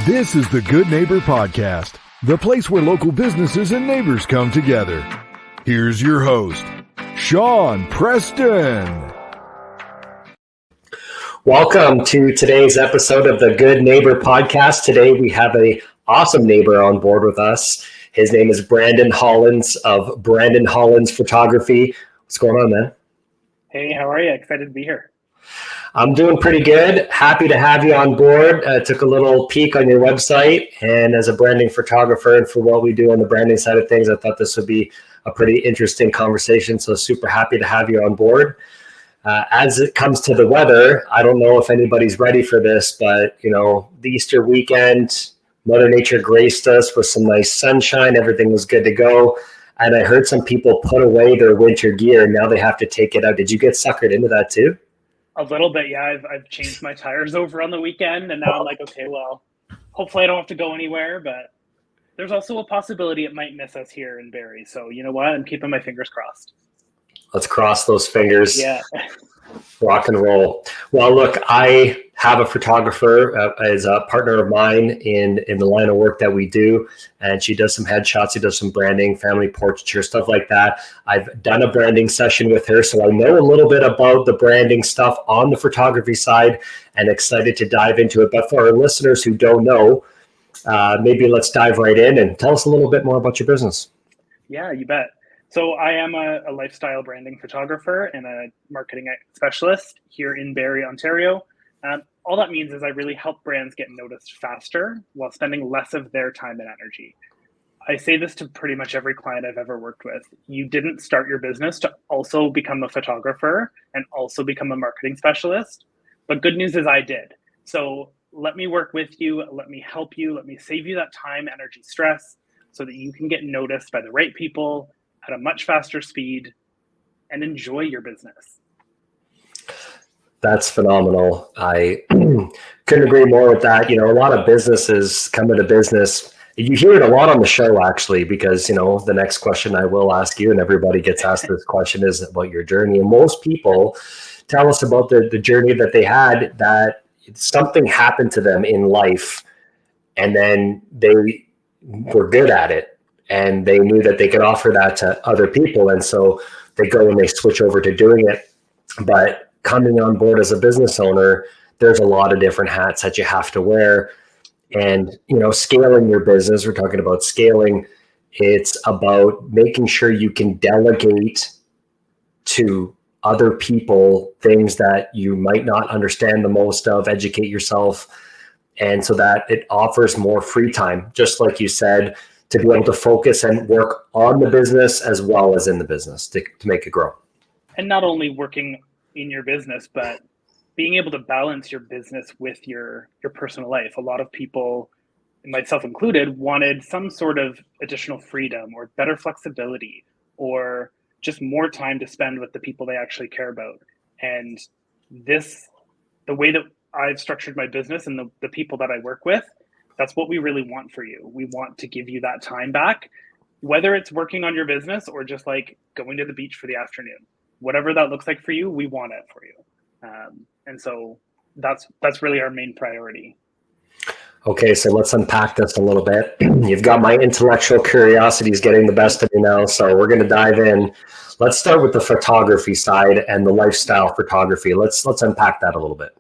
This is the Good Neighbor Podcast, the place where local businesses and neighbors come together. Here's your host, Sean Preston. Welcome to today's episode of the Good Neighbor Podcast. Today we have an awesome neighbor on board with us. His name is Brandyn Hollands of Brandyn Hollands Photography. What's going on, man? Hey, how are you? Excited to be here. I'm doing pretty good. Happy to have you on board. Took a little peek on your website, and as a branding photographer and for what we do on the branding side of things, I thought this would be a pretty interesting conversation. So super happy to have you on board. As it comes to the weather, I don't know if anybody's ready for this, but the Easter weekend, Mother Nature graced us with some nice sunshine. Everything was good to go. And I heard some people put away their winter gear. Now they have to take it out. Did you get suckered into that too? A little bit, yeah. I've changed my tires over on the weekend, and now I'm like, okay, well, hopefully I don't have to go anywhere, but there's also a possibility it might miss us here in Barrie. So you know what? I'm keeping my fingers crossed. Let's cross those fingers. Yeah. Rock and roll. Well, look, I have a photographer as a partner of mine in the line of work that we do, and she does some headshots, she does some branding, family portraiture, stuff like that. I've done a branding session with her, so I know a little bit about the branding stuff on the photography side and excited to dive into it. But for our listeners who don't know, maybe let's dive right in and tell us a little bit more about your business. Yeah, you bet. So I am a lifestyle branding photographer and a marketing specialist here in Barrie, Ontario. All that means is I really help brands get noticed faster while spending less of their time and energy. I say this to pretty much every client I've ever worked with. You didn't start your business to also become a photographer and also become a marketing specialist. But good news is I did. So let me work with you. Let me help you. Let me save you that time, energy, stress so that you can get noticed by the right people at a much faster speed and enjoy your business. That's phenomenal. I couldn't agree more with that. A lot of businesses come into business. You hear it a lot on the show, actually, because, the next question I will ask you, and everybody gets asked this question, is about your journey. And most people tell us about the journey that they had, that something happened to them in life, and then they were good at it. And they knew that they could offer that to other people. And so they go and they switch over to doing it. But coming on board as a business owner, there's a lot of different hats that you have to wear. And, scaling your business, we're talking about scaling. It's about making sure you can delegate to other people things that you might not understand the most of, educate yourself. And so that it offers more free time, just like you said, to be able to focus and work on the business as well as in the business to make it grow. And not only working in your business, but being able to balance your business with your personal life. A lot of people, myself included, wanted some sort of additional freedom or better flexibility or just more time to spend with the people they actually care about. And the way that I've structured my business and the people that I work with, that's what we really want for you. We want to give you that time back, whether it's working on your business or just like going to the beach for the afternoon. Whatever that looks like for you, we want it for you. And so that's really our main priority. Okay, so let's unpack this a little bit. You've got my intellectual curiosities getting the best of me now, so we're going to dive in. Let's start with the photography side and the lifestyle photography. Let's unpack that a little bit.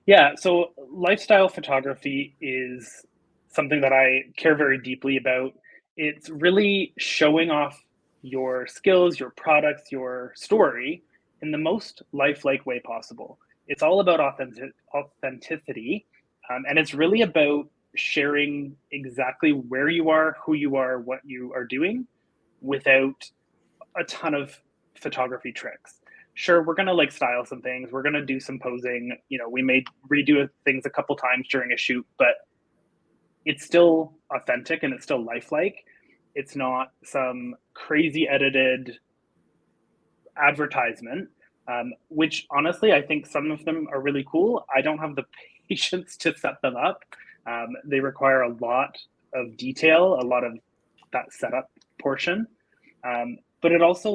Yeah, so lifestyle photography is something that I care very deeply about. It's really showing off your skills, your products, your story in the most lifelike way possible. It's all about authenticity, and it's really about sharing exactly where you are, who you are, what you are doing, without a ton of photography tricks. Sure, we're going to style some things. We're going to do some posing. We may redo things a couple times during a shoot, but it's still authentic and it's still lifelike. It's not some crazy edited advertisement, which honestly, I think some of them are really cool. I don't have the patience to set them up. They require a lot of detail, a lot of that setup portion. But it also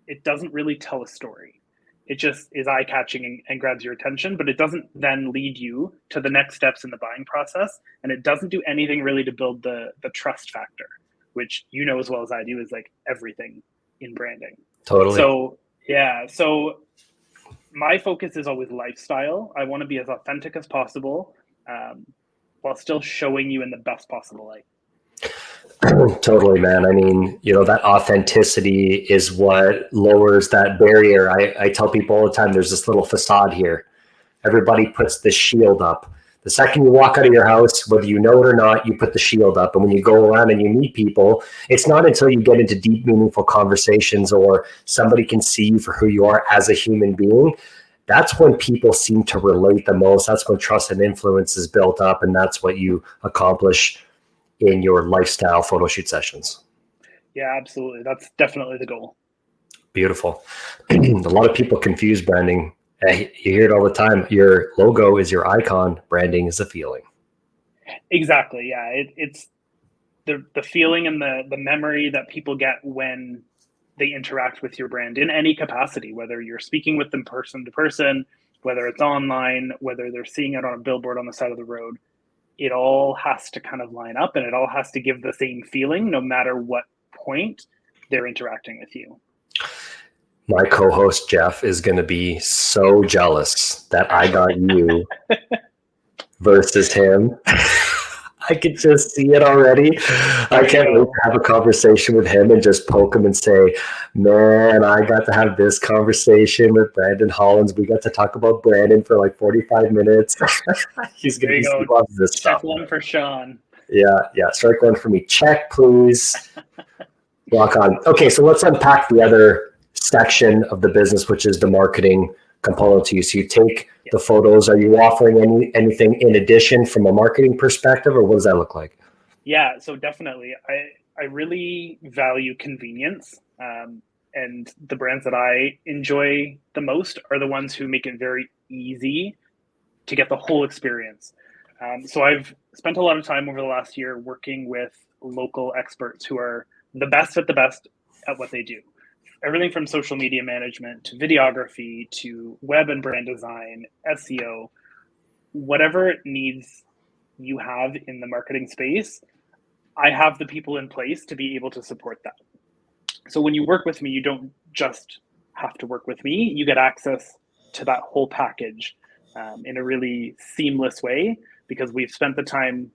it doesn't really tell a story. it just is eye-catching and grabs your attention, but it doesn't then lead you to the next steps in the buying process. And it doesn't do anything really to build the trust factor, which you know as well as I do is like everything in branding. Totally. So yeah, so my focus is always lifestyle. I want to be as authentic as possible, while still showing you in the best possible light. Totally, man. I mean, that authenticity is what lowers that barrier. I tell people all the time, there's this little facade here. Everybody puts the shield up. The second you walk out of your house, whether you know it or not, you put the shield up. And when you go around and you meet people, it's not until you get into deep, meaningful conversations or somebody can see you for who you are as a human being. That's when people seem to relate the most. That's when trust and influence is built up. And that's what you accomplish in your lifestyle photo shoot sessions. Yeah, absolutely. That's definitely the goal. Beautiful. A lot of people confuse branding. You hear it all the time. Your logo is your icon. Branding is a feeling. Exactly. Yeah. It's the feeling and the memory that people get when they interact with your brand in any capacity, whether you're speaking with them person to person, whether it's online, whether they're seeing it on a billboard on the side of the road. It all has to kind of line up and it all has to give the same feeling no matter what point they're interacting with you. My co-host Jeff is going to be so jealous that I got you versus him. I could just see it already. I can't wait to have a conversation with him and just poke him and say, man, I got to have this conversation with Brandyn Hollands. We got to talk about Brandon for like 45 minutes. He's going to be loves this stuff. Check one for Sean. Yeah. Strike one for me. Check, please. Rock on. Okay, so let's unpack the other section of the business, which is the marketing component to you. So you take the photos. Are you offering anything in addition from a marketing perspective, or what does that look like? Yeah, so definitely. I really value convenience. And the brands that I enjoy the most are the ones who make it very easy to get the whole experience. So I've spent a lot of time over the last year working with local experts who are the best at what they do. Everything from social media management to videography to web and brand design, SEO, whatever needs you have in the marketing space, I have the people in place to be able to support that. So when you work with me, you don't just have to work with me, you get access to that whole package in a really seamless way because we've spent the time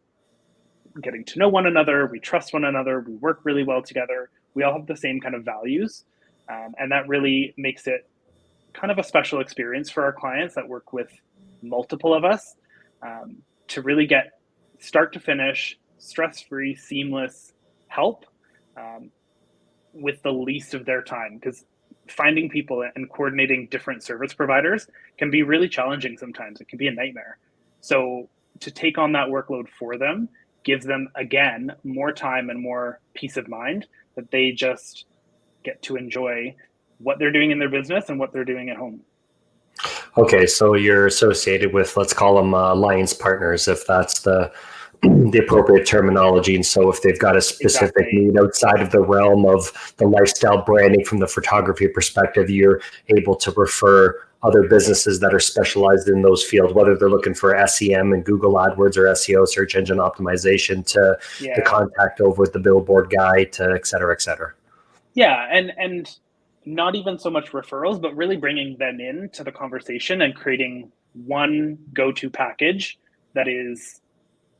getting to know one another, we trust one another, we work really well together, we all have the same kind of values. And that really makes it kind of a special experience for our clients that work with multiple of us to really get start to finish, stress-free, seamless help with the least of their time. Because finding people and coordinating different service providers can be really challenging sometimes. It can be a nightmare. So to take on that workload for them gives them, again, more time and more peace of mind that they just get to enjoy what they're doing in their business and what they're doing at home. Okay, so you're associated with, let's call them alliance partners, if that's the appropriate terminology. And so if they've got a specific need outside of the realm of the lifestyle branding from the photography perspective, you're able to refer other businesses that are specialized in those fields, whether they're looking for SEM and Google AdWords or SEO, search engine optimization, to the contact over with the billboard guy, to et cetera, et cetera. Yeah, and not even so much referrals, but really bringing them into the conversation and creating one go-to package that is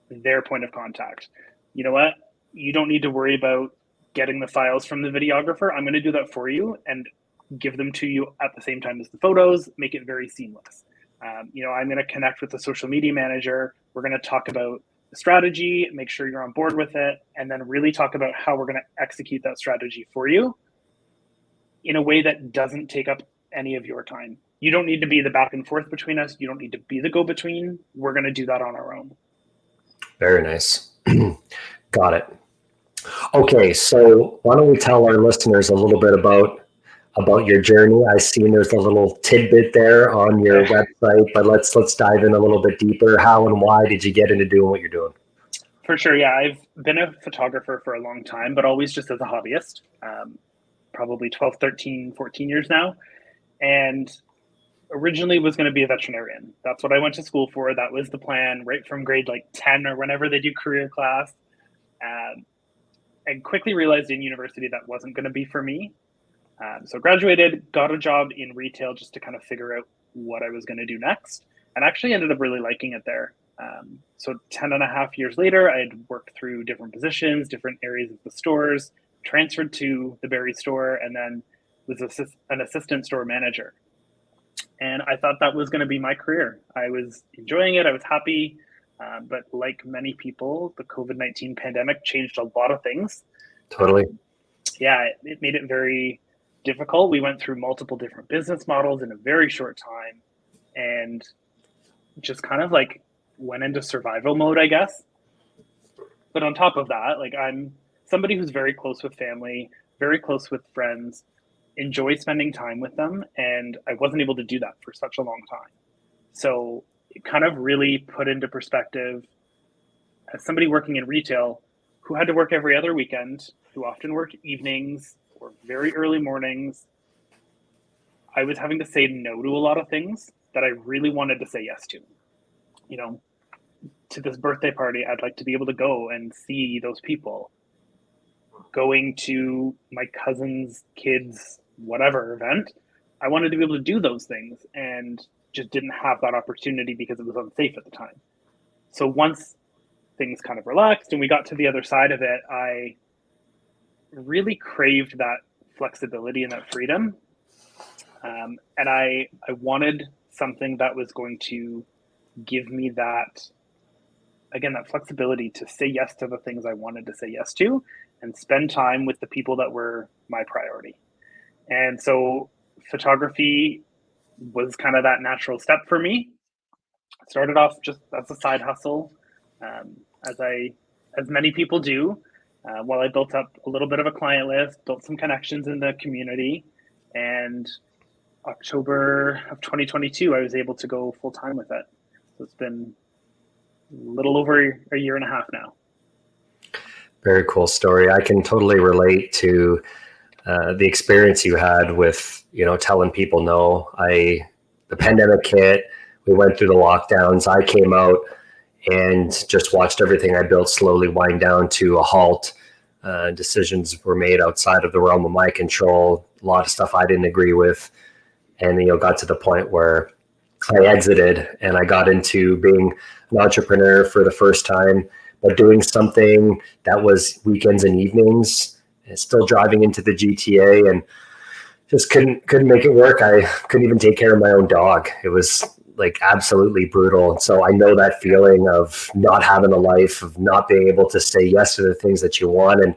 their point of contact. You know what? You don't need to worry about getting the files from the videographer. I'm going to do that for you and give them to you at the same time as the photos, make it very seamless. I'm going to connect with the social media manager. We're going to talk about the strategy, make sure you're on board with it, and then really talk about how we're going to execute that strategy for you in a way that doesn't take up any of your time. You don't need to be the back and forth between us. You don't need to be the go-between. We're going to do that on our own. Very nice. Got it. Okay, so why don't we tell our listeners a little bit about your journey? I seen there's a little tidbit there on your website, but let's dive in a little bit deeper. How and why did you get into doing what you're doing? For sure, yeah. I've been a photographer for a long time, but always just as a hobbyist, probably 12, 13, 14 years now. And originally was going to be a veterinarian. That's what I went to school for. That was the plan right from grade like 10 or whenever they do career class. And quickly realized in university that wasn't going to be for me. So graduated, got a job in retail just to kind of figure out what I was going to do next, and actually ended up really liking it there. So 10 and a half years later, I had worked through different positions, different areas of the stores, transferred to the berry store, and then was an assistant store manager. And I thought that was going to be my career. I was enjoying it. I was happy. But like many people, the COVID-19 pandemic changed a lot of things. Totally. Yeah, it made it very difficult. We went through multiple different business models in a very short time and just kind of like went into survival mode, I guess. But on top of that, like I'm somebody who's very close with family, very close with friends, enjoy spending time with them. And I wasn't able to do that for such a long time. So it kind of really put into perspective as somebody working in retail who had to work every other weekend, who often worked evenings or very early mornings. I was having to say no to a lot of things that I really wanted to say yes to. You know, to this birthday party, I'd like to be able to go and see those people. Going to my cousin's kids' whatever event, I wanted to be able to do those things and just didn't have that opportunity because it was unsafe at the time. So once things kind of relaxed and we got to the other side of it, I really craved that flexibility and that freedom. And I wanted something that was going to give me that, again, that flexibility to say yes to the things I wanted to say yes to and spend time with the people that were my priority. And so photography was kind of that natural step for me. It started off just as a side hustle, as many people do, while I built up a little bit of a client list, built some connections in the community, and October of 2022, I was able to go full time with it. So it's been a little over a year and a half now. Very cool story. I can totally relate to the experience you had with, telling people no. The pandemic hit, we went through the lockdowns. I came out and just watched everything I built slowly wind down to a halt. Decisions were made outside of the realm of my control. A lot of stuff I didn't agree with. And, got to the point where I exited and I got into being an entrepreneur for the first time, but doing something that was weekends and evenings, and still driving into the GTA, and just couldn't make it work. I couldn't even take care of my own dog. It was like absolutely brutal. So I know that feeling of not having a life, of not being able to say yes to the things that you want. And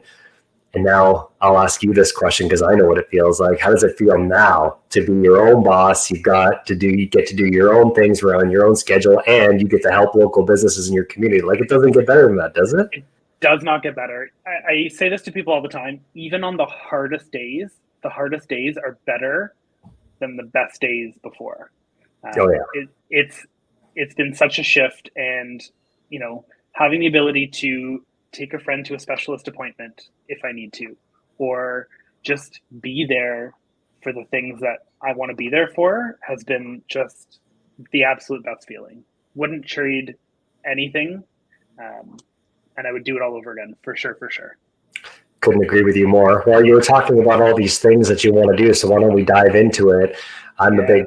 now I'll ask you this question because I know what it feels like. How does it feel now to be your own boss? You get to do your own things around your own schedule, and you get to help local businesses in your community. Like, it doesn't get better than that, does it? It does not get better. I say this to people all the time. Even on the hardest days are better than the best days before. Oh yeah. It's been such a shift, and having the ability to take a friend to a specialist appointment if I need to, or just be there for the things that I want to be there for has been just the absolute best feeling. Wouldn't trade anything. And I would do it all over again, for sure. Couldn't agree with you more. Well, you were talking about all these things that you want to do, so why don't we dive into it? I'm a big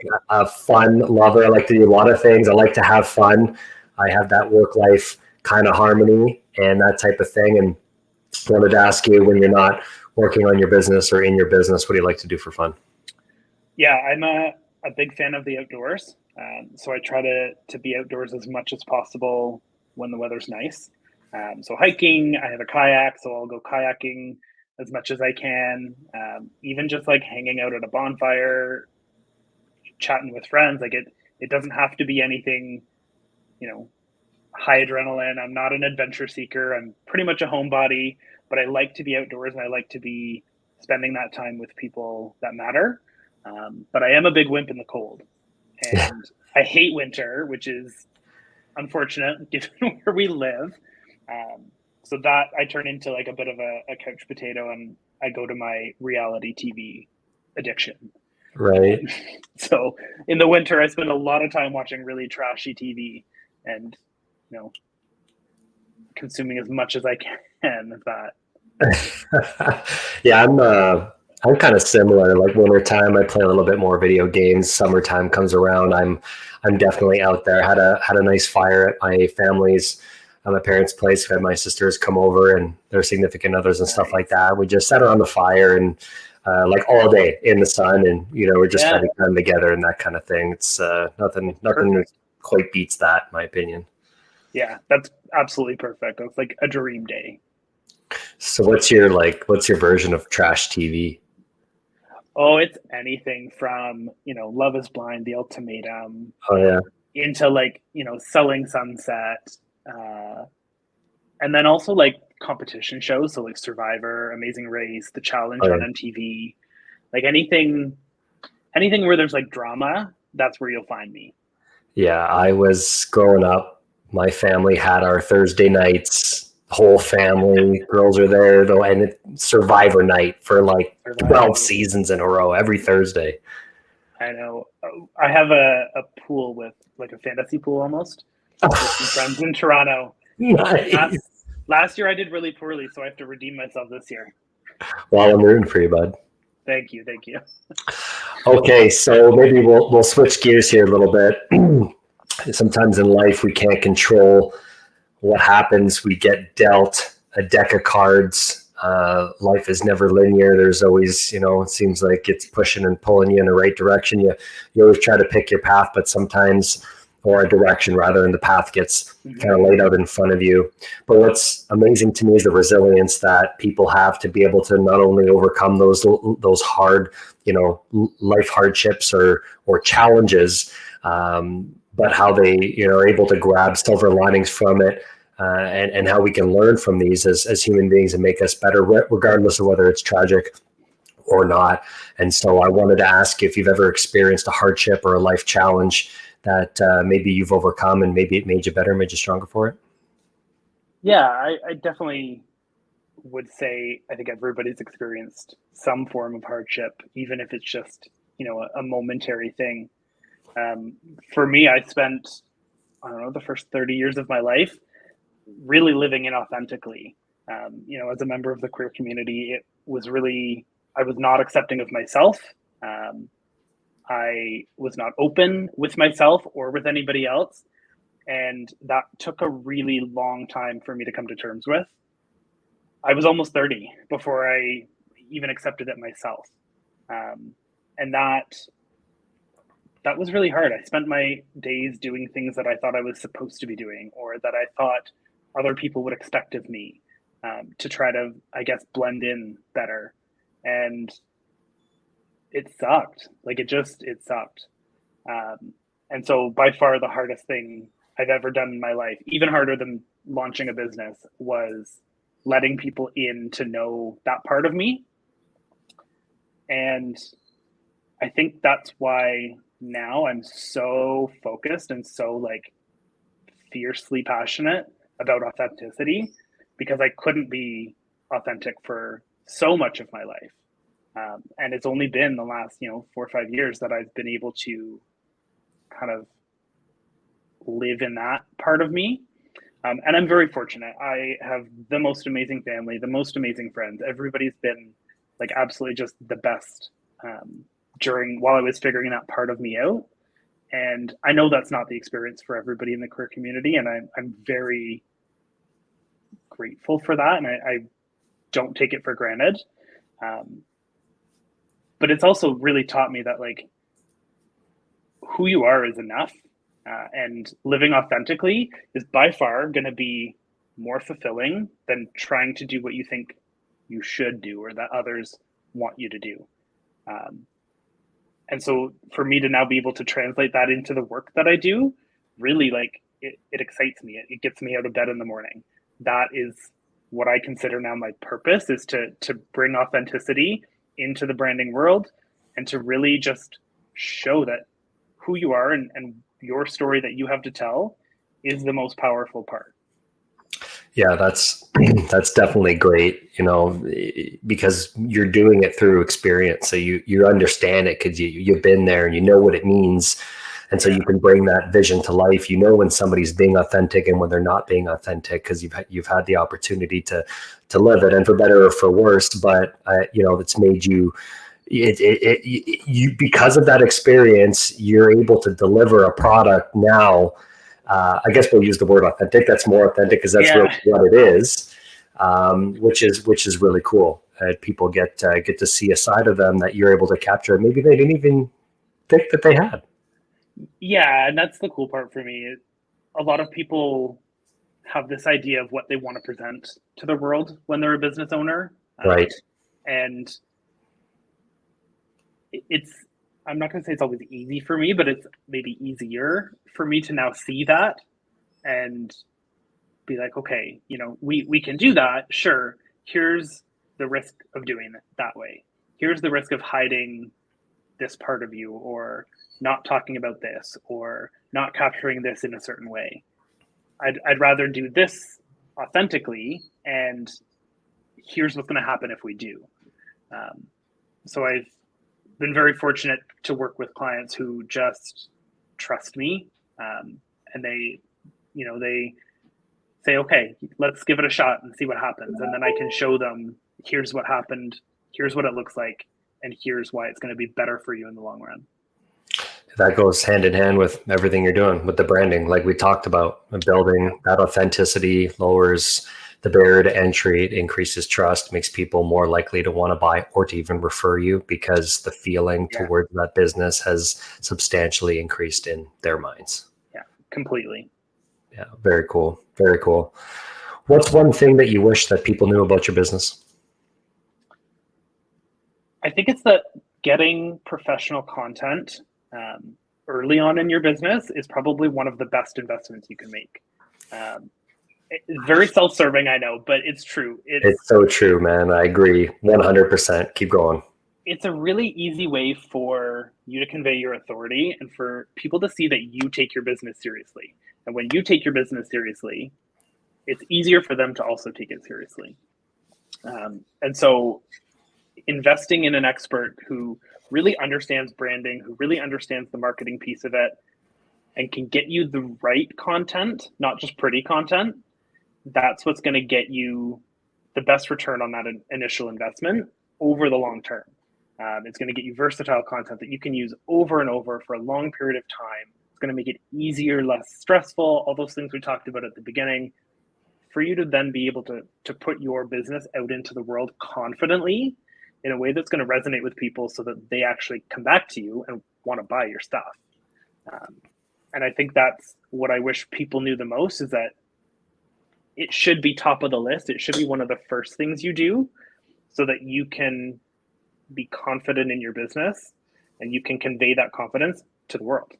fun lover. I like to do a lot of things. I like to have fun. I have that work-life kind of harmony and that type of thing. And wanted to ask you, when you're not working on your business or in your business, what do you like to do for fun? Yeah, I'm a big fan of the outdoors. So I try to be outdoors as much as possible when the weather's nice. So hiking, I have a kayak, so I'll go kayaking as much as I can. Even just like hanging out at a bonfire, chatting with friends. Like it doesn't have to be anything, high adrenaline. I'm not an adventure seeker. I'm pretty much a homebody, but I like to be outdoors and I like to be spending that time with people that matter. But I am a big wimp in the cold, and I hate winter, which is unfortunate given where we live. So that I turn into like a bit of a couch potato, and I go to my reality TV addiction. Right. So in the winter, I spend a lot of time watching really trashy TV and, consuming as much as I can of that. Yeah, I'm kind of similar. Like wintertime, I play a little bit more video games. Summertime comes around, I'm definitely out there. Had a nice fire at my family's, at my parents' place. We had my sisters come over and their significant others and stuff like that. We just sat around the fire and like all day in the sun, and we're just spending time together and that kind of thing. It's nothing Perfect. quite beats that, in my opinion. Yeah, that's absolutely perfect. It's like a dream day. So what's your version of trash TV? Oh, it's anything from, Love is Blind, The Ultimatum, Oh yeah. into like, Selling Sunset. And then also like competition shows. So like Survivor, Amazing Race, The Challenge Oh, on yeah. MTV, like anything where there's like drama, that's where you'll find me. Yeah, I was growing up, my family had our Thursday nights, whole family, girls are there though, and it's Survivor night for like 12 Survivor. seasons in a row every Thursday. I know. I have a pool with like a fantasy pool almost with some friends in Toronto. Nice. Last year I did really poorly, so I have to redeem myself this year. Well, I'm rooting for you, bud. Thank you. Okay, so maybe we'll switch gears here a little bit. Sometimes in life we can't control what happens. We get dealt a deck of cards. Life is never linear. There's always, it seems like it's pushing and pulling you in the right direction. You always try to pick your path, but sometimes, or a direction rather, and the path gets kind of laid out in front of you. But what's amazing to me is the resilience that people have to be able to not only overcome those hard, life hardships or challenges, but how they are able to grab silver linings from it. And how we can learn from these as human beings and make us better, regardless of whether it's tragic or not. And so I wanted to ask you if you've ever experienced a hardship or a life challenge that maybe you've overcome and maybe it made you better, made you stronger for it. Yeah, I definitely would say I think everybody's experienced some form of hardship, even if it's just, a momentary thing. For me, I spent, I don't know, the first 30 years of my life really living inauthentically. As a member of the queer community, it was really, I was not accepting of myself. I was not open with myself or with anybody else. And that took a really long time for me to come to terms with. I was almost 30 before I even accepted it myself. And that was really hard. I spent my days doing things that I thought I was supposed to be doing, or that I thought other people would expect of me, to try to, I guess, blend in better. And it sucked. Like it sucked. And so by far the hardest thing I've ever done in my life, even harder than launching a business, was letting people in to know that part of me. And I think that's why now I'm so focused and so like fiercely passionate about authenticity, because I couldn't be authentic for so much of my life. And it's only been the last, 4 or 5 years that I've been able to kind of live in that part of me. And I'm very fortunate. I have the most amazing family, the most amazing friends. Everybody's been like absolutely just the best while I was figuring that part of me out. And I know that's not the experience for everybody in the queer community. And I'm very grateful for that. And I don't take it for granted. But it's also really taught me that like who you are is enough. And living authentically is by far going to be more fulfilling than trying to do what you think you should do or that others want you to do. And so for me to now be able to translate that into the work that I do, really like it excites me. It gets me out of bed in the morning. That is what I consider now my purpose, is to bring authenticity into the branding world and to really just show that who you are and your story that you have to tell is the most powerful part. Yeah, that's definitely great, because you're doing it through experience. So you understand it because you've been there and you know what it means. And so you can bring that vision to life. You know when somebody's being authentic and when they're not being authentic because you've had the opportunity to live it, and for better or for worse. But it's made you you because of that experience, you're able to deliver a product now. I guess we'll use the word authentic. That's more authentic because that's really what it is, which is really cool. People get to see a side of them that you're able to capture. Maybe they didn't even think that they had. Yeah, and that's the cool part for me. A lot of people have this idea of what they want to present to the world when they're a business owner. Right. And I'm not going to say it's always easy for me, but it's maybe easier for me to now see that and be like, okay, we can do that. Sure. Here's the risk of doing it that way. Here's the risk of hiding this part of you, or not talking about this, or not capturing this in a certain way. I'd rather do this authentically, and here's what's going to happen if we do. So I've been very fortunate to work with clients who just trust me, and they say, okay, let's give it a shot and see what happens. And then I can show them, here's what happened, here's what it looks like, and here's why it's going to be better for you in the long run. That goes hand in hand with everything you're doing with the branding, like we talked about. Building that authenticity lowers the barrier to entry, it increases trust, makes people more likely to want to buy or to even refer you because the feeling towards that business has substantially increased in their minds. Yeah, completely. Yeah, very cool. Very cool. What's one thing that you wish that people knew about your business? I think it's that getting professional content early on in your business is probably one of the best investments you can make. It's very self-serving, I know, but it's true. It's so true, man. I agree 100%. Keep going. It's a really easy way for you to convey your authority and for people to see that you take your business seriously. And when you take your business seriously, it's easier for them to also take it seriously. And so investing in an expert who really understands branding, who really understands the marketing piece of it, and can get you the right content, not just pretty content, that's what's going to get you the best return on that initial investment over the long term. It's going to get you versatile content that you can use over and over for a long period of time. It's going to make it easier, less stressful, all those things we talked about at the beginning, for you to then be able to put your business out into the world confidently in a way that's going to resonate with people so that they actually come back to you and want to buy your stuff. And I think that's what I wish people knew the most, is that it should be top of the list. It should be one of the first things you do so that you can be confident in your business and you can convey that confidence to the world.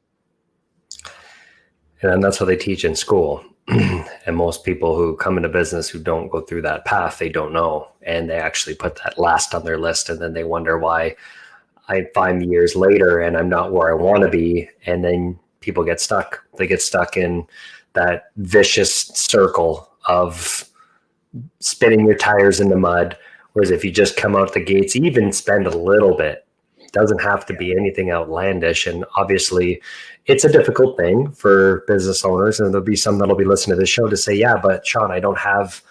And that's what they teach in school. And most people who come into business who don't go through that path, they don't know. And they actually put that last on their list. And then they wonder why I 5 years later and I'm not where I want to be. And then people get stuck. They get stuck in that vicious circle of spinning your tires in the mud. Whereas if you just come out the gates, even spend a little bit, doesn't have to be anything outlandish. And obviously it's a difficult thing for business owners. And there'll be some that'll be listening to this show to say, yeah, but Sean, I don't have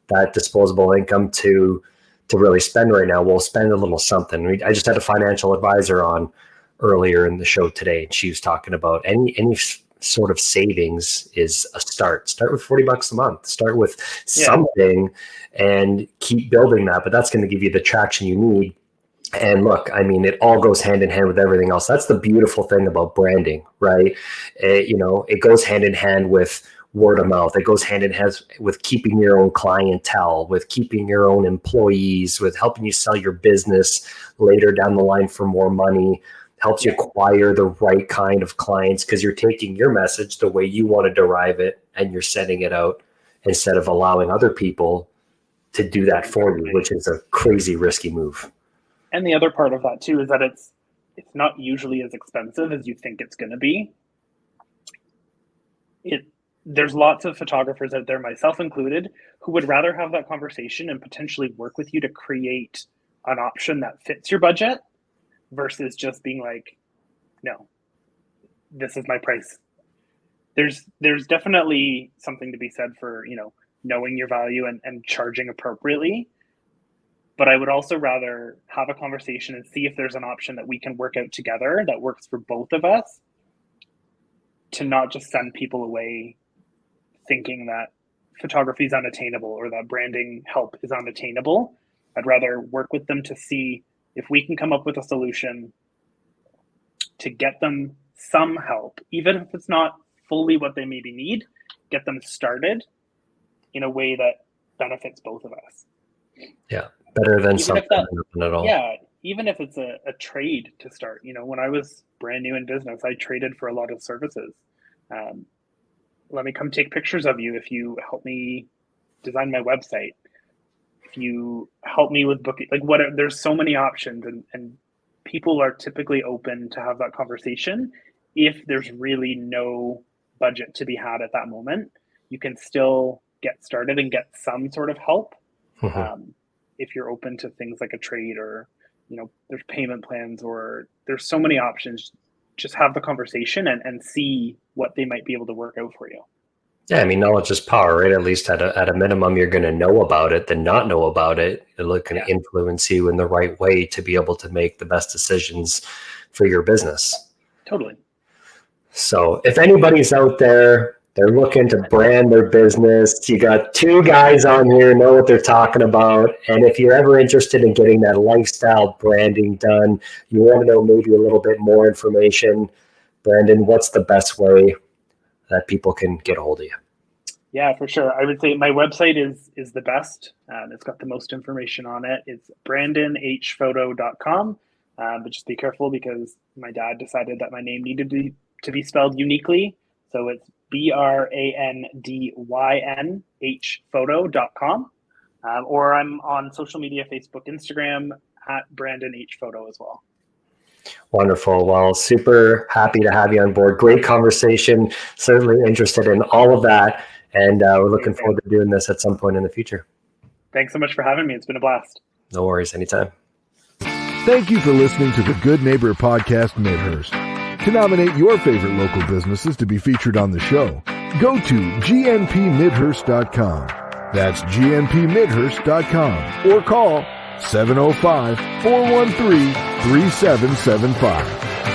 that disposable income to really spend right now. We'll spend a little something. I just had a financial advisor on earlier in the show today. And she was talking about any sort of savings is a start. Start with $40 a month. Start with something and keep building that. But that's going to give you the traction you need. And look, I mean, it all goes hand in hand with everything else. That's the beautiful thing about branding, right? It goes hand in hand with word of mouth. It goes hand in hand with keeping your own clientele, with keeping your own employees, with helping you sell your business later down the line for more money, helps you acquire the right kind of clients because you're taking your message the way you want to derive it and you're sending it out instead of allowing other people to do that for you, which is a crazy risky move. And the other part of that too is that it's not usually as expensive as you think it's going to be. there's lots of photographers out there, myself included, who would rather have that conversation and potentially work with you to create an option that fits your budget versus just being like, no, this is my price. There's definitely something to be said for, knowing your value and charging appropriately. But I would also rather have a conversation and see if there's an option that we can work out together that works for both of us, to not just send people away thinking that photography is unattainable or that branding help is unattainable. I'd rather work with them to see if we can come up with a solution to get them some help, even if it's not fully what they maybe need, get them started in a way that benefits both of us. Yeah, better than something at all. Yeah, even if it's a trade to start. When I was brand new in business, I traded for a lot of services. Let me come take pictures of you if you help me design my website. If you help me with booking, there's so many options, and people are typically open to have that conversation. If there's really no budget to be had at that moment, you can still get started and get some sort of help. If you're open to things like a trade, or there's payment plans, or there's so many options. Just have the conversation and see what they might be able to work out for you. Yeah, I mean, knowledge is power, right? At least at a minimum, you're going to know about it than not know about it. It can influence you in the right way to be able to make the best decisions for your business. Totally. So if anybody's out there, they're looking to brand their business, you got two guys on here know what they're talking about. And if you're ever interested in getting that lifestyle branding done, you want to know maybe a little bit more information, Brandyn, what's the best way that people can get a hold of you? Yeah, for sure. I would say my website is the best. It's got the most information on it. It's brandynhphoto.com. But just be careful, because my dad decided that my name needed to be spelled uniquely. So it's brandynhphoto.com. Or I'm on social media, Facebook, Instagram, at brandynhphoto as well. Wonderful. Well, super happy to have you on board. Great conversation. Certainly interested in all of that. And we're looking forward to doing this at some point in the future. Thanks so much for having me. It's been a blast. No worries. Anytime. Thank you for listening to the Good Neighbor Podcast Midhurst. To nominate your favorite local businesses to be featured on the show, go to gnpmidhurst.com. That's gnpmidhurst.com, or call 705-413-3775.